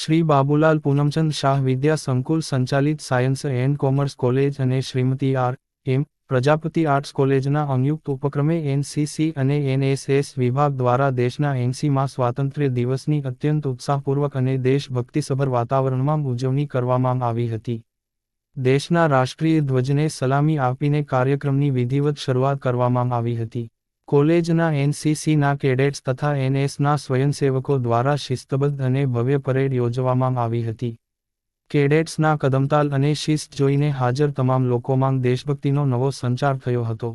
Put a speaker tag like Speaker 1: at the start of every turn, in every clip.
Speaker 1: શ્રી બાબુલાલ પૂનમચંદ શાહ વિદ્યા સંકુલ સંચાલિત science and commerce college અને શ્રીમતી આર. એમ. પ્રજાપતિ આર્ટ્સ કોલેજના સંયુક્ત ઉપક્રમે એનસીસી અને એનએસએસ વિભાગ દ્વારા દેશના 80મા સ્વાતંત્ર્ય દિવસની અત્યંત ઉત્સાહપૂર્વક અને દેશભક્તિસભર વાતાવરણમાં ઉજવણી કરવામાં આવી હતી. દેશના રાષ્ટ્રીય ધ્વજને સલામી આપીને કાર્યક્રમની વિધિવત શરૂઆત કરવામાં આવી હતી. કોલેજના એનસીસીના કેડેટ્સ તથા એનએસના સ્વયંસેવકો દ્વારા શિસ્તબદ્ધ અને ભવ્ય પરેડ યોજવામાં આવી હતી. કેડેટ્સના કદમતાલ અને શિસ્ત જોઈને હાજર તમામ લોકોમાં દેશભક્તિનો નવો સંચાર થયો હતો.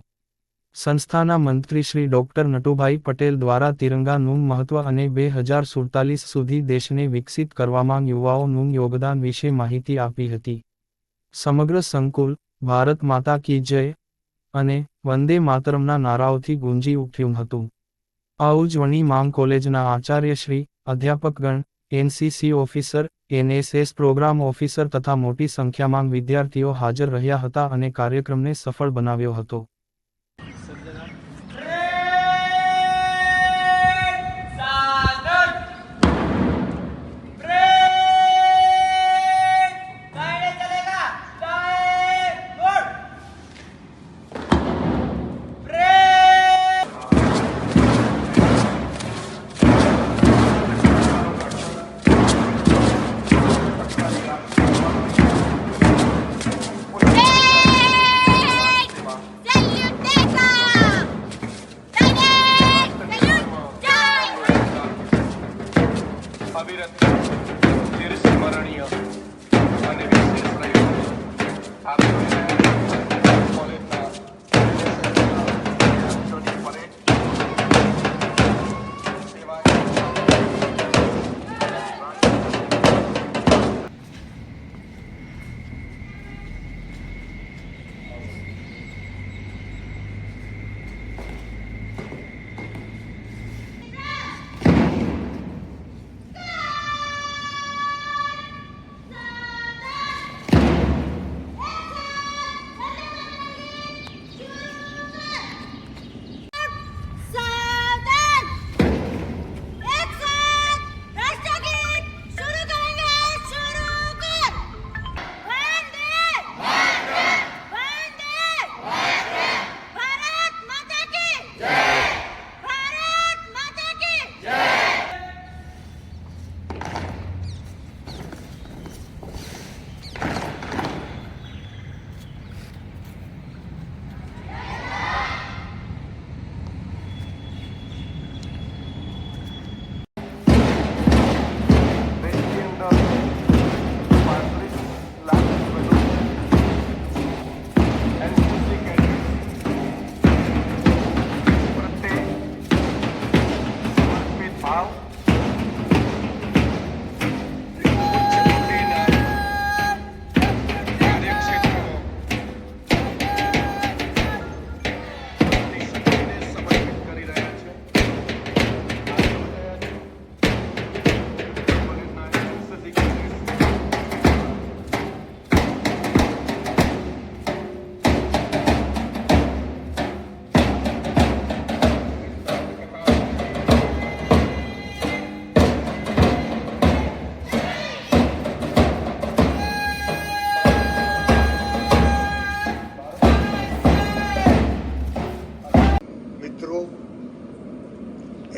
Speaker 1: સંસ્થાના મંત્રી શ્રી ડોક્ટર નટુભાઈ પટેલ દ્વારા તિરંગાનું મહત્વ અને 2047 સુધી દેશને વિકસિત કરવામાં યુવાઓનું યોગદાન વિશે માહિતી આપી હતી. સમગ્ર સંકુલ ભારત માતા કી જય અને વંદે માતરમના નારાઓથી ગુંજી ઉઠ્યું હતું. આ ઉજવણીમાં કોલેજના આચાર્યશ્રી, અધ્યાપકગણ, NCC officer, NSS programme officer તથા મોટી સંખ્યામાં વિદ્યાર્થીઓ હાજર રહ્યા હતા અને કાર્યક્રમને સફળ બનાવ્યો હતો.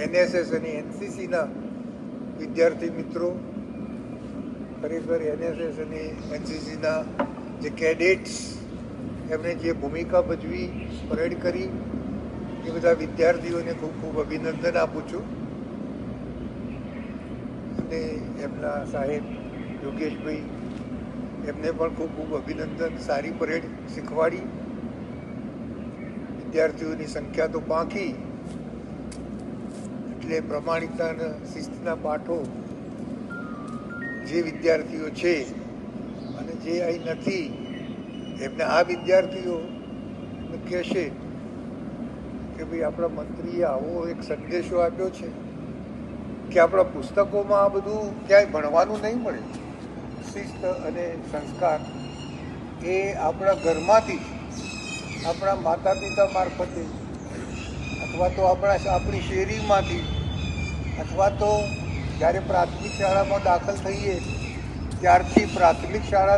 Speaker 2: એનએસએસ અને એનસીસીના વિદ્યાર્થી મિત્રો, ખરેખર એનએસએસ અને એનસીસીના જે કેડેટ્સ એમણે જે ભૂમિકા ભજવી, પરેડ કરી, એ બધા વિદ્યાર્થીઓને ખૂબ ખૂબ અભિનંદન આપું છું. અને એમના સાહેબ યોગેશભાઈ, એમને પણ ખૂબ ખૂબ અભિનંદન. સારી પરેડ શીખવાડી, વિદ્યાર્થીઓની સંખ્યા તો પાંખી, એટલે પ્રમાણિકતા અને શિસ્તના પાઠો જે વિદ્યાર્થીઓ છે અને જે અહીં નથી એમને આ વિદ્યાર્થીઓ કહેશે કે ભાઈ આપણા મંત્રીએ આવો એક સંદેશો આપ્યો છે કે આપણા પુસ્તકોમાં આ બધું ક્યાંય ભણવાનું નહીં મળે. શિસ્ત અને સંસ્કાર એ આપણા ઘરમાંથી, આપણા માતા પિતા મારફતે, અથવા તો આપણી શેરીમાંથી, અથવા તો જ્યારે પ્રાથમિક શાળામાં દાખલ થઈએ ત્યારથી પ્રાથમિક શાળા